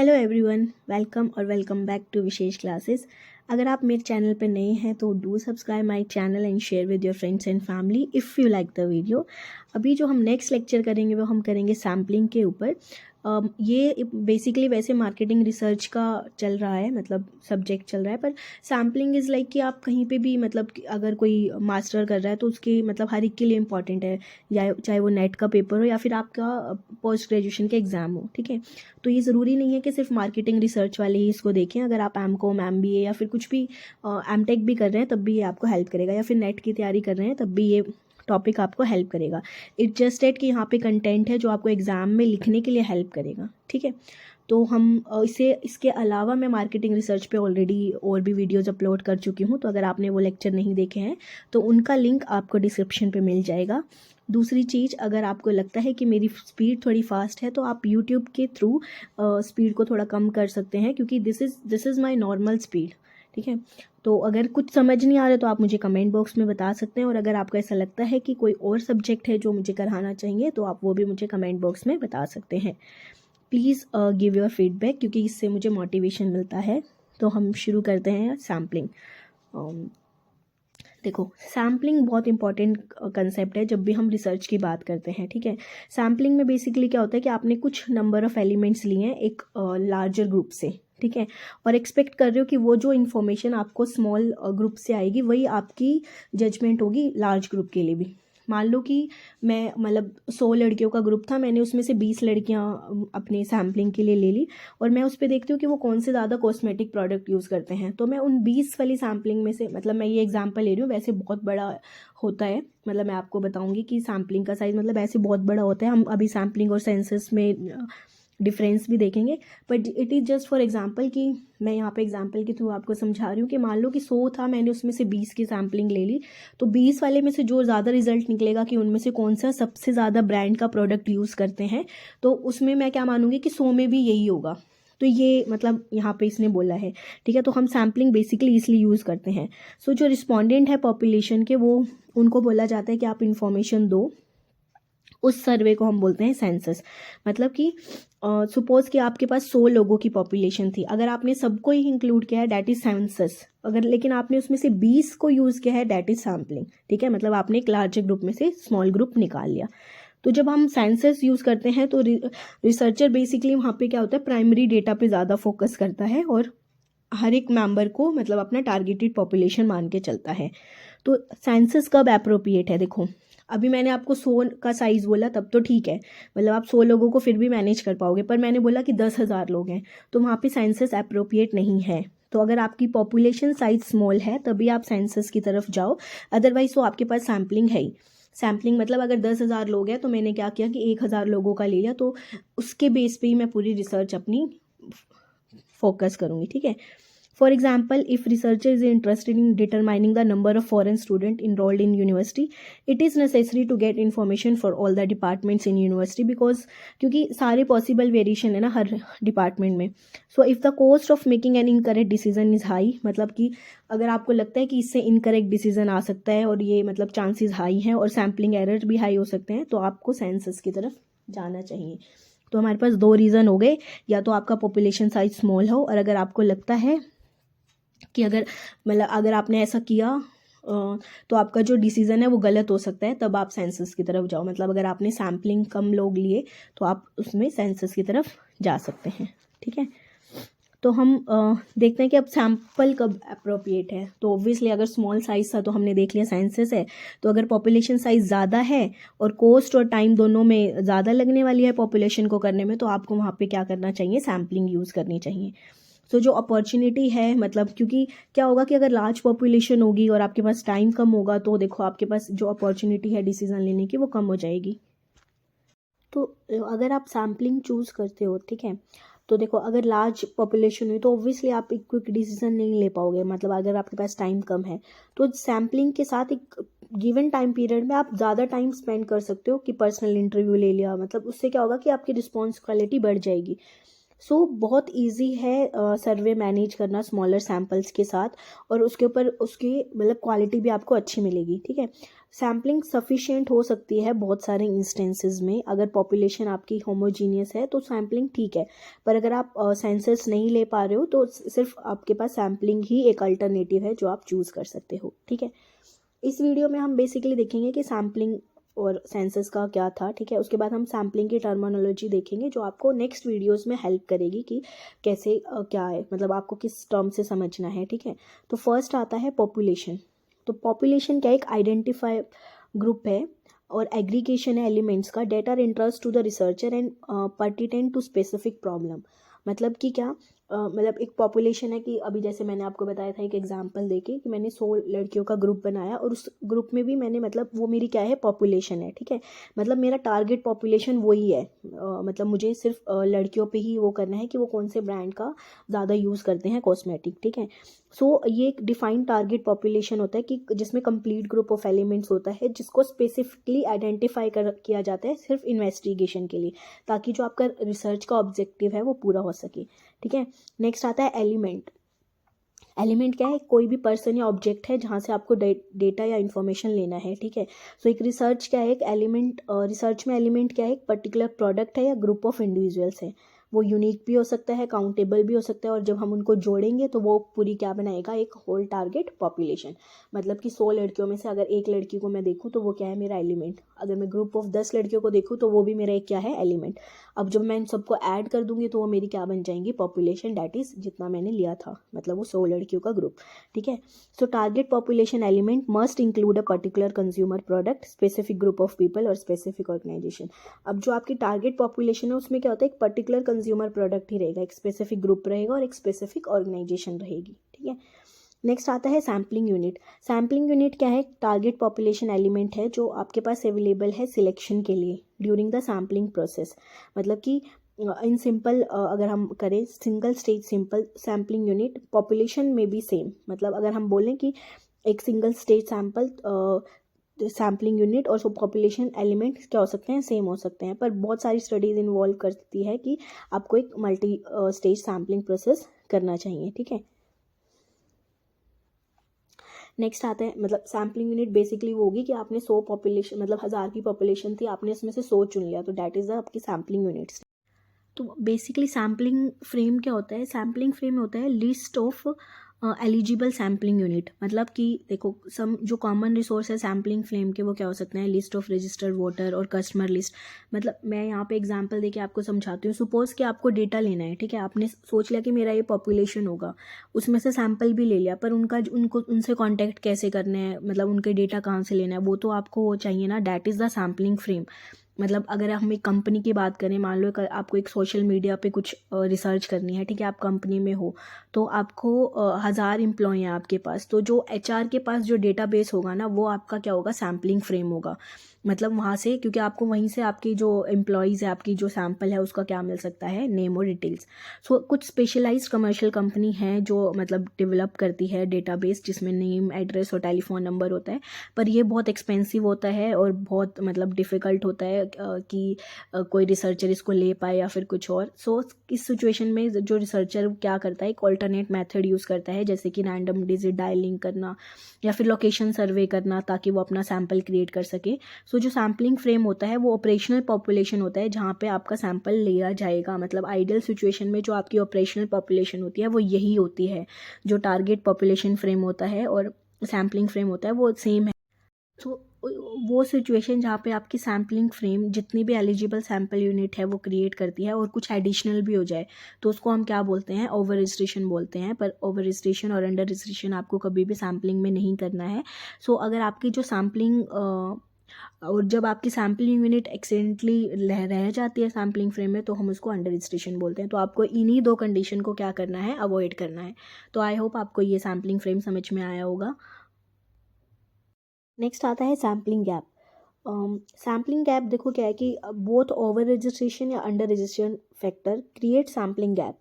Hello everyone, welcome और welcome back to Vishesh classes. अगर आप मेरे चैनल पर नए हैं तो do subscribe my channel and share with your friends and family if you like the video. अभी जो हम नेक्स्ट लेक्चर करेंगे वो हम करेंगे सैम्पलिंग के ऊपर। ये बेसिकली वैसे मार्केटिंग रिसर्च का चल रहा है, मतलब सब्जेक्ट चल रहा है, पर सैम्पलिंग इज़ लाइक कि आप कहीं पे भी, मतलब कि अगर कोई मास्टर कर रहा है तो उसके मतलब हर एक के लिए इम्पॉर्टेंट है, या चाहे वो नेट का पेपर हो या फिर आपका पोस्ट ग्रेजुएशन के एग्ज़ाम हो। ठीक है, तो ये ज़रूरी नहीं है कि सिर्फ मार्केटिंग रिसर्च वाले ही इसको देखें। अगर आप एमकॉम, एमबीए या फिर कुछ भी एमटेक भी कर रहे हैं तब भी ये आपको हेल्प करेगा, या फिर नेट की तैयारी कर रहे हैं तब भी ये टॉपिक आपको हेल्प करेगा। इट जस्ट एट कि यहाँ पे कंटेंट है जो आपको एग्ज़ाम में लिखने के लिए हेल्प करेगा। ठीक है, तो हम इसके अलावा मैं मार्केटिंग रिसर्च पे ऑलरेडी और भी वीडियोज़ अपलोड कर चुकी हूँ, तो अगर आपने वो लेक्चर नहीं देखे हैं तो उनका लिंक आपको डिस्क्रिप्शन पे मिल जाएगा। दूसरी चीज़, अगर आपको लगता है कि मेरी स्पीड थोड़ी फास्ट है तो आप यूट्यूब के थ्रू स्पीड को थोड़ा कम कर सकते हैं, क्योंकि this is my normal speed. ठीक है, तो अगर कुछ समझ नहीं आ रहा तो आप मुझे कमेंट बॉक्स में बता सकते हैं, और अगर आपको ऐसा लगता है कि कोई और सब्जेक्ट है जो मुझे कराना चाहिए तो आप वो भी मुझे कमेंट बॉक्स में बता सकते हैं। प्लीज़ गिव योर फीडबैक, क्योंकि इससे मुझे मोटिवेशन मिलता है। तो हम शुरू करते हैं सैम्पलिंग। देखो, सैम्पलिंग बहुत इंपॉर्टेंट कंसेप्ट है जब भी हम रिसर्च की बात करते हैं। ठीक है, सैम्पलिंग में बेसिकली क्या होता है कि आपने कुछ नंबर ऑफ़ एलिमेंट्स लिए हैं एक लार्जर ग्रुप से। ठीक है, और एक्सपेक्ट कर रहे हो कि वो जो इन्फॉर्मेशन आपको स्मॉल ग्रुप से आएगी वही आपकी जजमेंट होगी लार्ज ग्रुप के लिए भी। मान लो कि मैं, मतलब 100 लड़कियों का ग्रुप था, मैंने उसमें से 20 लड़कियां अपने सैम्पलिंग के लिए ले ली, और मैं उस पर देखती हूँ कि वो कौन से ज़्यादा कॉस्मेटिक प्रोडक्ट यूज़ करते हैं, तो मैं उन 20 वाली सैम्पलिंग में से, मतलब मैं ये एग्जांपल ले रही हूँ, वैसे बहुत बड़ा होता है, मतलब मैं आपको बताऊंगी कि सैम्पलिंग का साइज़ मतलब ऐसे बहुत बड़ा होता है। हम अभी सैम्पलिंग और सेंसस में डिफरेंस भी देखेंगे, but it is just for example कि मैं यहाँ पे एग्जांपल के थ्रू आपको समझा रही हूँ कि मान लो कि 100 था, मैंने उसमें से 20 की सैम्पलिंग ले ली, तो 20 वाले में से जो ज़्यादा रिजल्ट निकलेगा कि उनमें से कौन सा सबसे ज़्यादा ब्रांड का प्रोडक्ट यूज़ करते हैं, तो उसमें मैं क्या मानूंगी कि 100 में भी यही होगा। तो ये मतलब यहाँ पे इसने बोला है। ठीक है, तो हम सैम्पलिंग बेसिकली इसलिए यूज़ करते हैं। सो जो रिस्पॉन्डेंट है पॉपुलेशन के, वो उनको बोला जाता है कि आप इन्फॉर्मेशन दो। उस सर्वे को हम बोलते हैं सेंसस। मतलब कि सपोज कि आपके पास 100 लोगों की पॉपुलेशन थी, अगर आपने सबको ही इंक्लूड किया है डैट इज सेंसस, अगर लेकिन आपने उसमें से 20 को यूज़ किया है डैट इज सैम्पलिंग। ठीक है, मतलब आपने एक लार्जर ग्रुप में से स्मॉल ग्रुप निकाल लिया। तो जब हम सेंसस यूज़ करते हैं तो रिसर्चर बेसिकली वहाँ पे क्या होता है, प्राइमरी डेटा पे ज़्यादा फोकस करता है और हर एक मेंबर को मतलब अपना टारगेटेड पॉपुलेशन मान के चलता है। तो सेंसस कब एप्रोप्रिएट है? देखो, अभी मैंने आपको 100 का साइज़ बोला तब तो ठीक है, मतलब आप 100 लोगों को फिर भी मैनेज कर पाओगे, पर मैंने बोला कि 10,000 लोग हैं तो वहाँ पे सेंसस एप्रोप्रिएट नहीं है। तो अगर आपकी पॉपुलेशन साइज स्मॉल है तभी आप सेंसस की तरफ जाओ, अदरवाइज तो आपके पास सैम्पलिंग है ही। सैम्पलिंग मतलब अगर 10,000 लोग हैं तो मैंने क्या किया कि 1,000 लोगों का ले लिया, तो उसके बेस पे ही मैं पूरी रिसर्च अपनी फोकस करूँगी। ठीक है, for example, if researcher is interested in determining the number of foreign students enrolled in university, it is necessary to get information for all the departments in university, because क्योंकि सारे possible variation है ना हर department में। So if the cost of making an incorrect decision is high, मतलब कि अगर आपको लगता है कि इससे इनकरेक्ट डिसीजन आ सकता है और ये मतलब चांसेस हाई हैं और सैम्पलिंग एरर भी हाई हो सकते हैं, तो आपको सेंसस की तरफ जाना चाहिए। तो हमारे पास दो रीज़न हो गए, या तो आपका पॉपुलेशन साइज स्मॉल हो, और अगर आपको लगता है कि अगर मतलब अगर आपने ऐसा किया तो आपका जो डिसीज़न है वो गलत हो सकता है, तब आप सेंसस की तरफ जाओ। मतलब अगर आपने सैम्पलिंग कम लोग लिए तो आप उसमें सेंसस की तरफ जा सकते हैं। ठीक है, तो हम देखते हैं कि अब सैम्पल कब अप्रोप्रिएट है। तो ऑब्वियसली अगर स्मॉल साइज़ था तो हमने देख लिया सेंसस है। तो अगर पॉपुलेशन साइज़ ज़्यादा है और कॉस्ट और टाइम दोनों में ज़्यादा लगने वाली है पॉपुलेशन को करने में, तो आपको वहाँ पे क्या करना चाहिए, सैम्पलिंग यूज़ करनी चाहिए। तो जो अपॉर्चुनिटी है, मतलब क्योंकि क्या होगा कि अगर लार्ज पॉपुलेशन होगी और आपके पास टाइम कम होगा तो देखो आपके पास जो अपॉर्चुनिटी है डिसीजन लेने की वो कम हो जाएगी। तो अगर आप सैम्पलिंग चूज़ करते हो, ठीक है, तो देखो अगर लार्ज पॉपुलेशन हुई तो ऑब्वियसली आप एक क्विक डिसीजन नहीं ले पाओगे, मतलब अगर आपके पास टाइम कम है। तो सैम्पलिंग के साथ एक गिवन टाइम पीरियड में आप ज़्यादा टाइम स्पेंड कर सकते हो, कि पर्सनल इंटरव्यू ले लिया, मतलब उससे क्या होगा कि आपकी रिस्पॉन्स क्वालिटी बढ़ जाएगी। सो बहुत इजी है सर्वे मैनेज करना स्मॉलर सैम्पल्स के साथ, और उसके ऊपर उसकी मतलब क्वालिटी भी आपको अच्छी मिलेगी। ठीक है, सैम्पलिंग सफिशिएंट हो सकती है बहुत सारे इंस्टेंसेस में। अगर पॉपुलेशन आपकी होमोजीनियस है तो सैम्पलिंग ठीक है, पर अगर आप सेंसस नहीं ले पा रहे हो तो सिर्फ आपके पास सैम्पलिंग ही एक अल्टरनेटिव है जो आप चूज़ कर सकते हो, ठीक है। इस वीडियो में हम बेसिकली देखेंगे कि सैम्पलिंग और सेंसस का क्या था, ठीक है। उसके बाद हम सैम्पलिंग की टर्मिनोलॉजी देखेंगे जो आपको नेक्स्ट वीडियोस में हेल्प करेगी कि कैसे क्या है, मतलब आपको किस टर्म से समझना है, ठीक है। तो फर्स्ट आता है पॉपुलेशन। तो पॉपुलेशन क्या एक आइडेंटिफाई ग्रुप है और एग्रीगेशन है एलिमेंट्स का that are interest to the researcher and pertinent to specific problem. मतलब कि क्या मतलब एक पॉपुलेशन है कि अभी जैसे मैंने आपको बताया था एक एग्जांपल देके कि मैंने 100 लड़कियों का ग्रुप बनाया और उस ग्रुप में भी मैंने मतलब वो मेरी क्या है पॉपुलेशन है, ठीक है। मतलब मेरा टारगेट पॉपुलेशन वही है, मतलब मुझे सिर्फ लड़कियों पे ही वो करना है कि वो कौन से ब्रांड का ज़्यादा यूज़ करते हैं कॉस्मेटिक, ठीक है। सो ये एक डिफाइंड टारगेट पॉपुलेशन होता है कि जिसमें कंप्लीट ग्रुप ऑफ एलिमेंट्स होता है जिसको स्पेसिफिकली आइडेंटिफाई किया जाता है सिर्फ इन्वेस्टिगेशन के लिए, ताकि जो आपका रिसर्च का ऑब्जेक्टिव है वो पूरा हो सके, ठीक है। नेक्स्ट आता है एलिमेंट। एलिमेंट क्या है कोई भी पर्सन या ऑब्जेक्ट है जहाँ से आपको डेटा या इन्फॉर्मेशन लेना है, ठीक है। सो एक रिसर्च क्या है एक एलिमेंट, रिसर्च में एलिमेंट क्या है एक पर्टिकुलर प्रोडक्ट है या ग्रुप ऑफ इंडिविजुअल्स है। वो यूनिक भी हो सकता है, काउंटेबल भी हो सकता है, और जब हम उनको जोड़ेंगे तो वो पूरी क्या बनाएगा एक होल टारगेट पॉपुलेशन। मतलब कि 100 लड़कियों में से अगर एक लड़की को मैं देखूँ तो वो क्या है मेरा एलिमेंट, अगर मैं ग्रुप ऑफ 10 लड़कियों को देखूँ तो वो भी मेरा एक क्या है एलिमेंट। अब जब मैं इन सबको ऐड कर दूंगी तो वो मेरी क्या बन जाएंगी पॉपुलेशन, डैट इज जितना मैंने लिया था, मतलब वो 100 लड़कियों का ग्रुप, ठीक है। सो target population element must include a particular consumer product, specific group of people और स्पेसिफिक ऑर्गेनाइजेशन। अब जो आपकी टारगेट पॉपुलेशन है उसमें क्या होता है एक पर्टिकुलर कंज्यूमर प्रोडक्ट ही रहेगा, एक स्पेसिफिक ग्रुप रहेगा और एक स्पेसिफिक ऑर्गेनाइजेशन रहेगी, ठीक है। नेक्स्ट आता है सैम्पलिंग यूनिट। सैम्पलिंग यूनिट क्या है टारगेट पॉपुलेशन एलिमेंट है जो आपके पास अवेलेबल है सिलेक्शन के लिए ड्यूरिंग द सैम्पलिंग प्रोसेस। मतलब कि इन सिंपल अगर हम करें single stage simple sampling unit population में भी सेम, मतलब अगर हम बोलें कि एक single stage sample sampling unit और पॉपुलेशन एलिमेंट क्या हो सकते हैं सेम हो सकते हैं, पर बहुत सारी स्टडीज़ इन्वॉल्व करती है कि आपको एक मल्टी स्टेज सैम्पलिंग प्रोसेस करना चाहिए, ठीक है। नेक्स्ट आता है मतलब सैम्पलिंग यूनिट बेसिकली वो होगी कि आपने 100 पॉपुलेशन मतलब 1000 की पॉपुलेशन थी, आपने उसमें से 100 चुन लिया तो डैट इज़ आपकी सैम्पलिंग यूनिट्स। तो बेसिकली सैम्पलिंग फ्रेम क्या होता है, सैम्पलिंग फ्रेम होता है list of eligible sampling unit. मतलब कि देखो सम जो कॉमन रिसोर्स है सैम्पलिंग फ्रेम के वो क्या हो सकते हैं लिस्ट ऑफ रजिस्टर्ड वोटर और कस्टमर लिस्ट। मतलब मैं यहाँ पे एग्जांपल देके आपको समझाती हूँ। सपोज कि आपको डेटा लेना है, ठीक है, आपने सोच लिया कि मेरा ये पॉपुलेशन होगा, उसमें से सैम्पल भी ले लिया, पर उनको उनसे कॉन्टैक्ट कैसे करना है, मतलब उनके डेटा कहाँ से लेना है वो तो आपको चाहिए ना, that is the sampling frame. मतलब अगर हम एक कंपनी की बात करें, मान लो आपको एक सोशल मीडिया पे कुछ रिसर्च करनी है, ठीक है, आप कंपनी में हो तो आपको 1000 एम्प्लॉय हैं आपके पास, तो जो एचआर के पास जो डेटाबेस होगा ना वो आपका क्या होगा सैम्पलिंग फ्रेम होगा। मतलब वहाँ से क्योंकि आपको वहीं से आपकी जो एम्प्लॉयज़ है आपकी जो सैम्पल है उसका क्या मिल सकता है नेम और डिटेल्स। सो कुछ स्पेशलाइज्ड कमर्शियल कंपनी है जो मतलब डेवलप करती है डेटाबेस जिसमें नेम एड्रेस और टेलीफोन नंबर होता है, पर ये बहुत एक्सपेंसिव होता है और बहुत मतलब डिफ़िकल्ट होता है कि कोई रिसर्चर इसको ले पाए या फिर कुछ और। सो इस सिचुएशन में जो रिसर्चर क्या करता है एक ऑल्टरनेट मेथड यूज़ करता है, जैसे कि रैंडम डिजिट डायलिंग करना या फिर लोकेशन सर्वे करना ताकि वो अपना सैम्पल क्रिएट कर सके। सो जो सैम्पलिंग फ्रेम होता है वो ऑपरेशनल पॉपुलेशन होता है जहाँ पे आपका सैम्पल लिया जाएगा। मतलब आइडियल सिचुएशन में जो आपकी ऑपरेशनल पॉपुलेशन होती है वो यही होती है, जो टारगेट पॉपुलेशन फ्रेम होता है और सैम्पलिंग फ्रेम होता है वो सेम है। तो वो सिचुएशन जहाँ पे आपकी सैम्पलिंग फ्रेम जितनी भी एलिजिबल सैम्पल यूनिट है वो क्रिएट करती है और कुछ एडिशनल भी हो जाए तो उसको हम क्या बोलते हैं ओवर रजिस्ट्रेशन बोलते हैं। पर ओवर रजिस्ट्रेशन और अंडर रजिस्ट्रेशन आपको कभी भी सैम्पलिंग में नहीं करना है। सो अगर आपकी जो सैम्पलिंग और जब आपकी सैम्पलिंग यूनिट एक्सीडेंटली रह जाती है सैम्पलिंग फ्रेम में तो हम उसको अंडर रजिस्ट्रेशन बोलते हैं। तो आपको इन्हीं दो कंडीशन को क्या करना है अवॉइड करना है। तो आई होप आपको ये सैम्पलिंग फ्रेम समझ में आया होगा। नेक्स्ट आता है सैम्पलिंग गैप। सैम्पलिंग गैप देखो क्या है कि बोथ ओवर रजिस्ट्रेशन या under registration factor create sampling gap.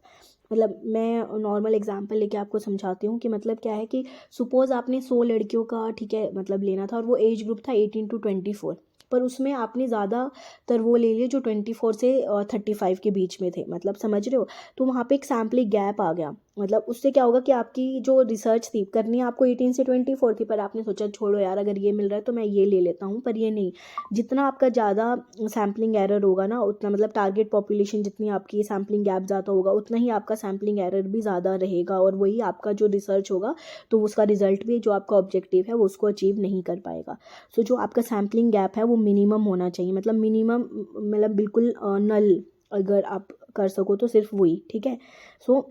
मतलब मैं नॉर्मल एग्जांपल लेके आपको समझाती हूँ कि मतलब क्या है कि सपोज आपने 100 लड़कियों का ठीक है मतलब लेना था और वो एज ग्रुप था 18 to 24, पर उसमें आपने ज़्यादातर वो ले लिए जो 24 से 35 के बीच में थे, मतलब समझ रहे हो। तो वहाँ पे एक सैम्पलिंग गैप आ गया। मतलब उससे क्या होगा कि आपकी जो रिसर्च थी करनी है आपको 18 से 24 थी, पर आपने सोचा छोड़ो यार अगर ये मिल रहा है तो मैं ये ले लेता हूँ, पर ये नहीं। जितना आपका ज़्यादा सैम्पलिंग एरर होगा ना उतना, मतलब टारगेट पॉपुलेशन जितनी आपकी सैम्पलिंग गैप ज़्यादा होगा उतना ही आपका सैम्पलिंग एरर भी ज़्यादा रहेगा, और वही आपका जो रिसर्च होगा तो उसका रिजल्ट भी, जो आपका ऑब्जेक्टिव है वो उसको अचीव नहीं कर पाएगा। सो जो आपका सैम्पलिंग गैप है वो मिनिमम होना चाहिए, मतलब मिनिमम, मतलब बिल्कुल नल अगर आप कर सको तो सिर्फ वही, ठीक है। So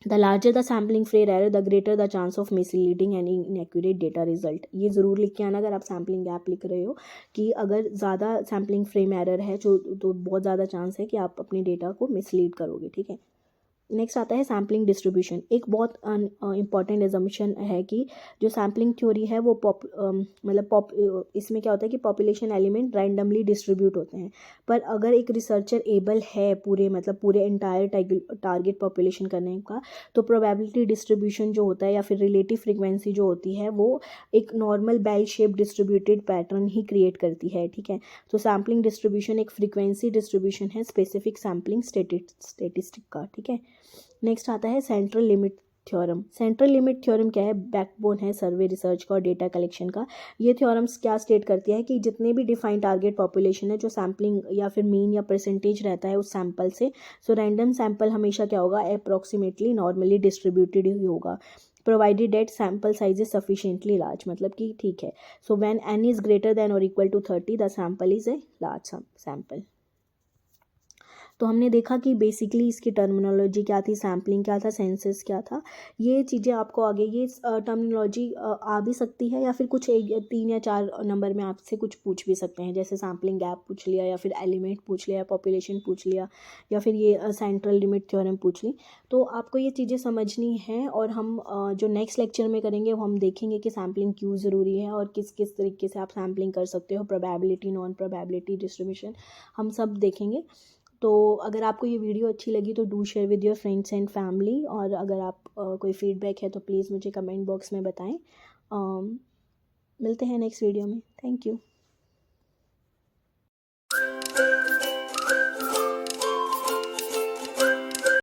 the larger the sampling Frere error the greater the chance of misleading and inaccurate data result. ये ज़रूर लिख के आना अगर आप सैम्पलिंग गैप लिख रहे हो, कि अगर ज़्यादा सैम्पलिंग फ्रेम एरर है जो, तो बहुत ज़्यादा चांस है कि आप अपने डेटा को मिसलीड करोगे, ठीक है। नेक्स्ट आता है सैम्पलिंग डिस्ट्रीब्यूशन। एक बहुत इंपॉर्टेंट एजम्पशन है कि जो सैम्पलिंग थ्योरी है वो इसमें क्या होता है कि पॉपुलेशन एलिमेंट रैंडमली डिस्ट्रीब्यूट होते हैं, पर अगर एक रिसर्चर एबल है पूरे इंटायर टारगेट पॉपुलेशन करने का, तो प्रोबेबिलिटी डिस्ट्रीब्यूशन जो होता है या फिर रिलेटिव फ्रीक्वेंसी जो होती है वो एक normal bell shape distributed pattern ही क्रिएट करती है, ठीक है। तो सैम्पलिंग डिस्ट्रीब्यूशन एक फ्रीक्वेंसी डिस्ट्रीब्यूशन है स्पेसिफिक सैम्पलिंग स्टेटिस्टिक का, ठीक है। नेक्स्ट आता है central limit theorem. Central limit theorem क्या है? बैकबोन है सर्वे रिसर्च का और डेटा कलेक्शन का। ये थ्योरम्स क्या स्टेट करती है कि जितने भी डिफाइंड टारगेट पॉपुलेशन है, जो सैम्पलिंग या फिर मीन या परसेंटेज रहता है उस सैंपल से, सो रैंडम सैंपल हमेशा क्या होगा, अप्रॉक्सीमेटली नॉर्मली डिस्ट्रीब्यूटेड ही होगा, provided that sample size is sufficiently large, मतलब कि ठीक है। So when n is greater than और equal to 30 the sample is a large sample. तो हमने देखा कि बेसिकली इसकी टर्मिनोलॉजी क्या थी, सैम्पलिंग क्या था, सेंसस क्या था। ये चीज़ें आपको आगे ये टर्मिनोलॉजी आ भी सकती है, या फिर कुछ 3 या 4 नंबर में आपसे कुछ पूछ भी सकते हैं, जैसे सैम्पलिंग गैप पूछ लिया, या फिर एलिमेंट पूछ लिया, पॉपुलेशन पूछ लिया, या फिर ये सेंट्रल लिमिट थ्योरम पूछ ली। तो आपको ये चीज़ें समझनी है, और हम जो नेक्स्ट लेक्चर में करेंगे वो हम देखेंगे कि सैम्पलिंग क्यों ज़रूरी है और किस किस तरीके से आप सैम्पलिंग कर सकते हो, प्रोबेबिलिटी, नॉन प्रोबेबिलिटी डिस्ट्रीब्यूशन, हम सब देखेंगे। तो अगर आपको ये वीडियो अच्छी लगी तो do share with your friends and family, और अगर आप कोई फीडबैक है तो प्लीज़ मुझे कमेंट बॉक्स में बताएं। मिलते हैं नेक्स्ट वीडियो में। Thank you.